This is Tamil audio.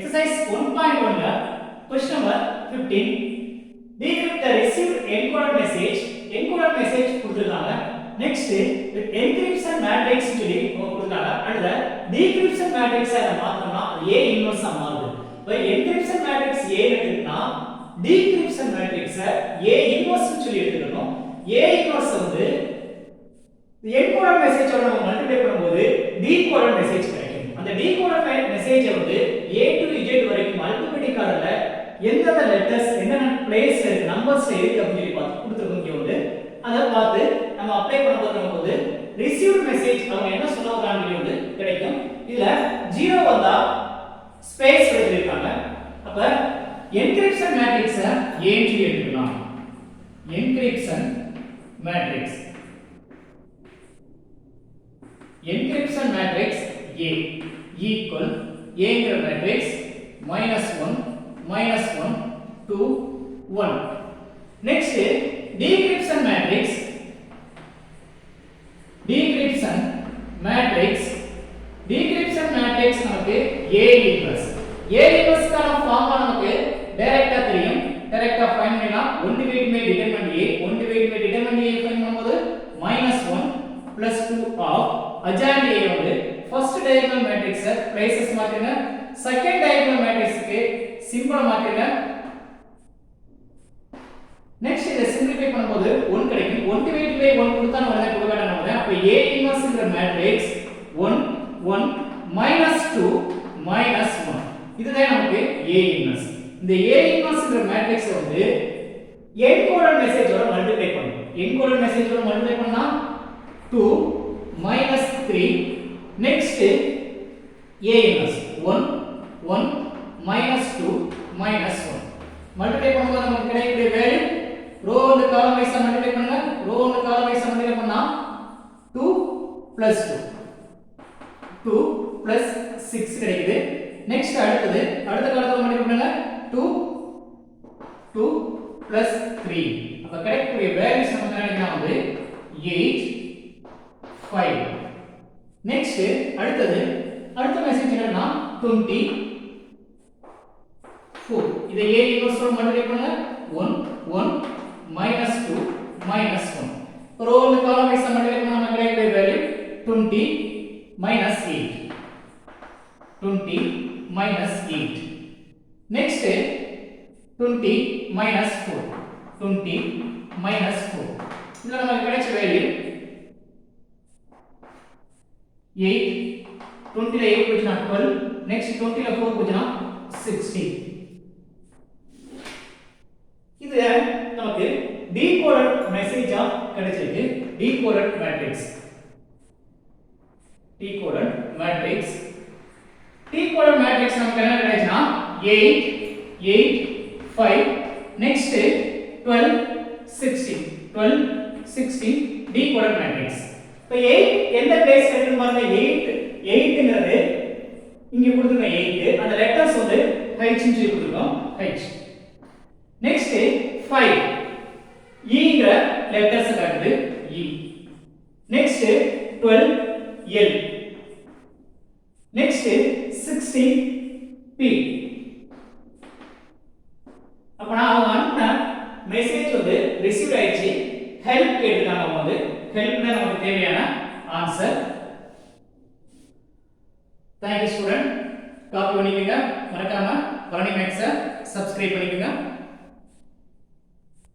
exercise 1.1 ல question number 15 decrypt the received encoded message கொடுத்திருக்காங்க. next with encryption matrix சொல்லி கொடுத்திருக்காங்க. அடுத்து decryption matrix அத மாத்தணும்னா A inverse ஆ மாறுது. இப்போ encryption matrix A எடுத்துட்டா decryption matrix A inverse சொல்லி எடுத்துக்கணும். A inverse வந்து encoded message ஓட நம்ம மல்டிப்ளை பண்ணும்போது decoded message கிடைக்கும். அந்த decoded message வந்து A to Z வரைக்கும் அல்பபெட்டிக் ஆர்டர்ல எந்தெந்த லெட்டர்ஸ் என்னென்ன பிளேஸ்ல இருக்கு நம்பர்ஸ்ல இருக்கு அப்படி சொல்லி பார்த்து கொடுத்துருக்கோம் இங்க வந்து அதை பார்த்து நம்ம அப்ளை பண்ணும்போது ரிசீவ்ட் மெசேஜ் அவங்க என்ன சொல்ல வராங்கன்னு வந்து கிடைக்கும். இதுல 0 வந்தா ஸ்பேஸ் கொடுத்திருக்காங்க. அப்ப என்கிரிப்ஷன் மேட்ரிக்ஸ A ன்னு எடுத்துக்கலாம். Encryption matrix encryption matrix A equal Aங்கிற மேட்ரிக்ஸ் -1 -1 2 1. next decryption matrix நமக்கு A inverse கான ஃபார்முலா நமக்கு டைரக்டா தெரியும். டைரக்டா ஃபைண்ட் பண்ணலாம். 1 weight may determine A find பண்ணும்போது -1 + 2 of adjoint A வந்து first diagonal matrix places மாத்துங்க. second diagonal matrix க்கு சிம்பல் மாத்துங்க. next இத சிம்பிளிஃபை பண்ணும்போது 1 கிடைக்கும். 1 weight by 1 கொடுத்தா நம்ம என்ன கொடுக்க வேண்டாம். அப்ப A inverse ங்கற மேட்ரிக்ஸ் 1 1 -2 -1 இதுதான் நமக்கு A inverse. இந்த A inverse ங்கற மேட்ரிக்ஸ் வந்து encoded message ஓட மல்டிப்ளை பண்ணனும். encoded message ஓட மல்டிப்ளை பண்ணா 2 -3 next A inverse 1 1 -2 -1 மல்டிப்ளை பண்ணும்போது நமக்கு கிடைக்கக்கூடிய வேல்யூ ரோ and காலம் வைஸா மல்டிப்ளை பண்ணுங்க. ரோ and காலம் வைஸா மல்டிப்ளை பண்ணா 2 + 2 + 6 கிடைக்குது. நெக்ஸ்ட் அடுத்த காலத்துல மல்டிப்ளை பண்ணுங்க 2 + 3. அப்ப கிடைக்கக்கூடிய வேல்யூஸ் நமக்கு என்னன்னா வந்து 8 5. நெக்ஸ்ட் அடுத்த மெசேஜ் என்னன்னா 24. இதை A inverse ஓட மல்டிப்ளை பண்ணுங்க 1 1 -2 -1. ரோ and காலம் வைஸா மல்டிப்ளை பண்ணா நமக்கு கிடைக்கக்கூடிய வேல்யூ 20 -8 20 -8. நெக்ஸ்ட் 20 -4 20 -4. இதுல நமக்கு கிடைச்ச வேல்யூ 8 20 ல 8 போச்சுனா 12. நெக்ஸ்ட் 20 ல 4 போச்சுனா 16. இது நமக்கு decoded message ஆ கிடைச்சிருக்கு. decoded matrix நமக்கு என்ன கிடைச்சனா 8 8 5 நெக்ஸ்ட் 12 16 12 16 decoded matrix. இப்போ 8 எந்த பிளேஸ்ல இருக்குன்னு பாருங்க. 8ங்கிறது இங்க கொடுத்துருக்க 8 அந்த லெட்டர்ஸ் வந்து H ன்னு சொல்லி கொடுத்துருக்கோம் H. நெக்ஸ்ட் 5 ங்கிற லெட்டர்ஸ் காட்டுது E. Next 12 L. Next 16 P. அப்பனா அவங்க அனுப்புன மெசேஜ் வந்து ரிசீவ் ஆயிடுச்சு. ஹெல்ப் கேட்டிருக்காங்க. அவங்க வந்து ஹெல்ப் தான் நமக்கு தேவையான answer. Thank you student. Copy பண்ணிக்கங்க. மறக்காம பரணி மேக்ஸை சப்ஸ்கிரைப் பண்ணிக்கங்க.